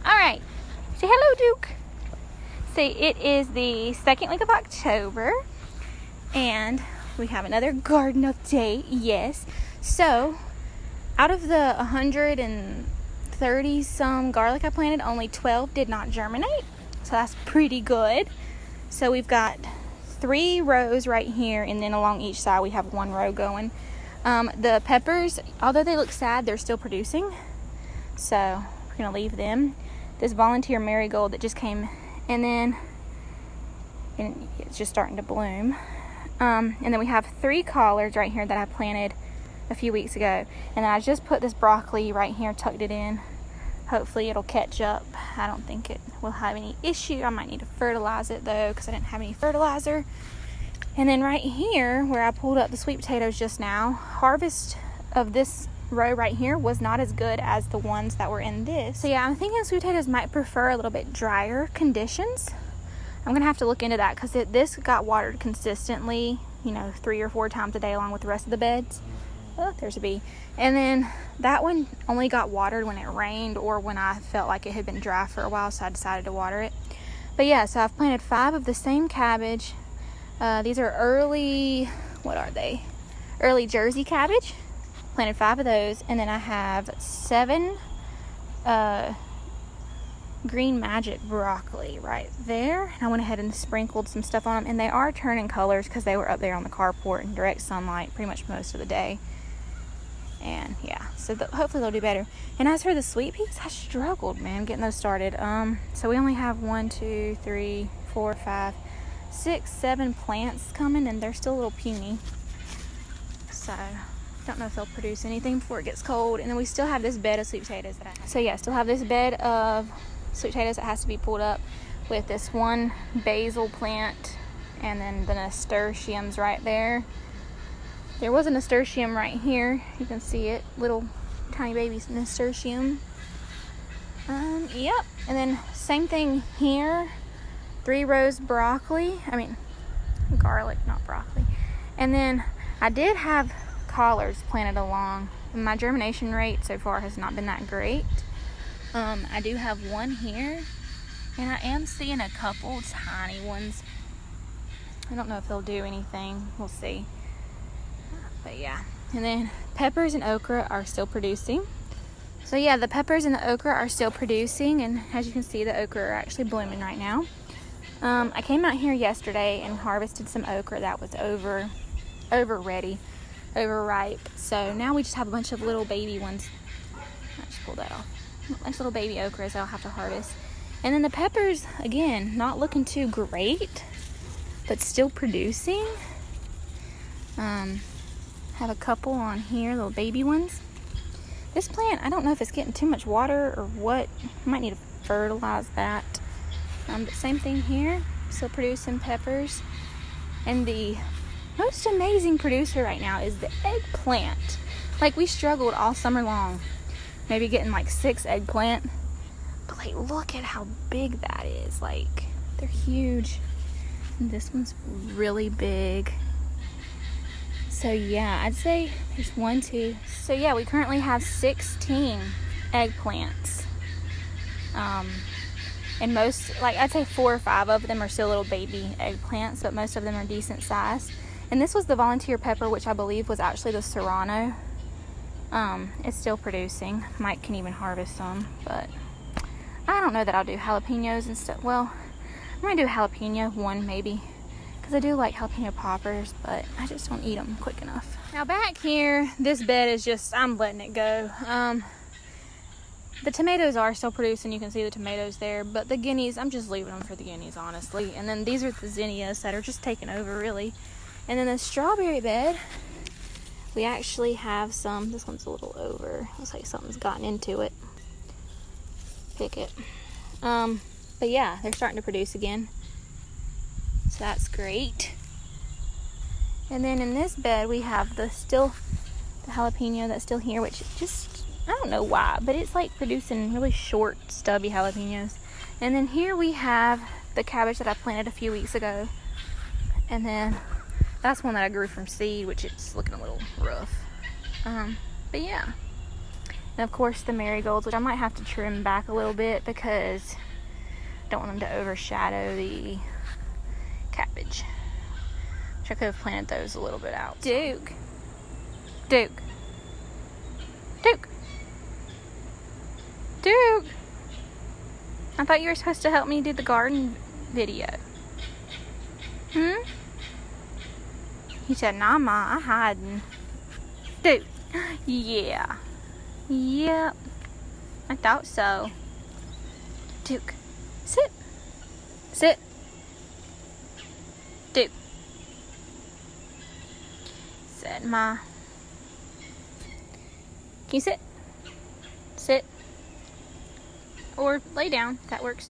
All right. Say hello, Duke. Say it is the second week of October, and we have another garden update. Yes. So, out of the 130 some garlic I planted, only 12 did not germinate. So that's pretty good. So we've got 3 rows right here, and then along each side we have 1 row going. The peppers, although they look sad, they're still producing. So we're gonna leave them. This volunteer marigold that just came, and it's just starting to bloom. And then we have 3 collards right here that I planted a few weeks ago. And then I just put this broccoli right here, tucked it in. Hopefully it'll catch up. I don't think it will have any issue. I might need to fertilize it though, because I didn't have any fertilizer. And then right here, where I pulled up the sweet potatoes just now, harvest of this row right here was not as good as the ones that were in this. So yeah, I'm thinking sweet potatoes might prefer a little bit drier conditions. I'm gonna have to look into that, because this got watered consistently, 3 or 4 times a day along with the rest of the beds. Oh, there's a bee. And then that one only got watered when it rained or when I felt like it had been dry for a while, so I decided to water it. But yeah, so I've planted 5 of the same cabbage. These are early, what are they? Early Jersey cabbage. Planted 5 of those, and then I have 7 Green Magic broccoli right there. And I went ahead and sprinkled some stuff on them, and they are turning colors because they were up there on the carport in direct sunlight pretty much most of the day. And yeah, so hopefully they'll do better. And as for the sweet peas, I struggled, man, getting those started. So we only have 1, 2, 3, 4, 5, 6, 7 plants coming, and they're still a little puny. So don't know if they'll produce anything before it gets cold. And then we still have this bed of sweet potatoes still have this bed of sweet potatoes that has to be pulled up, with this one basil plant and then the nasturtiums right there. There was a nasturtium right here. You can see it, little tiny baby nasturtium. Yep. And then same thing here. 3 rows garlic, not broccoli. And then I did have collards planted along. My germination rate so far has not been that great. I do have 1 here, and I am seeing a couple tiny ones. I don't know if they'll do anything. We'll see. But yeah. And then peppers and okra are still producing. So yeah, the peppers and the okra are still producing, and as you can see, the okra are actually blooming right now. I came out here yesterday and harvested some okra that was overripe. So now we just have a bunch of little baby ones. I just pulled that off. Nice little baby okras I'll have to harvest. And then the peppers, again, not looking too great, but still producing. Have a couple on here, little baby ones. This plant, I don't know if it's getting too much water or what. I might need to fertilize that. But same thing here, still producing peppers. And the most amazing producer right now is the eggplant. Like, we struggled all summer long, maybe getting like 6 eggplant. But like, look at how big that is. Like, they're huge. And this one's really big. So yeah, I'd say there's 1, 2. So yeah, we currently have 16 eggplants. And most, like, I'd say 4 or 5 of them are still little baby eggplants, but most of them are decent size. And this was the volunteer pepper, which I believe was actually the Serrano. It's still producing. Mike can even harvest some, but I don't know that I'll do jalapenos and stuff. Well, I might do jalapeno one maybe, because I do like jalapeno poppers, but I just don't eat them quick enough. Now back here, this bed is just, I'm letting it go. The tomatoes are still producing. You can see the tomatoes there, but the guineas, I'm just leaving them for the guineas, honestly. And then these are the zinnias that are just taking over, really. And then the strawberry bed, we actually have some. This one's a little over. Looks like something's gotten into it. Pick it. But yeah, they're starting to produce again. So that's great. And then in this bed, we have the jalapeno that's still here, which just, I don't know why, but it's like producing really short, stubby jalapenos. And then here we have the cabbage that I planted a few weeks ago. And then that's one that I grew from seed, which it's looking a little rough. But yeah. And of course the marigolds, which I might have to trim back a little bit because I don't want them to overshadow the cabbage. Which I could have planted those a little bit out. Duke. Duke. Duke. Duke. I thought you were supposed to help me do the garden video. He said, nah, Ma, I'm hiding. Duke. Yeah. Yep. I thought so. Duke. Sit. Sit. Duke. Said, Ma. Can you sit? Sit. Or lay down. That works.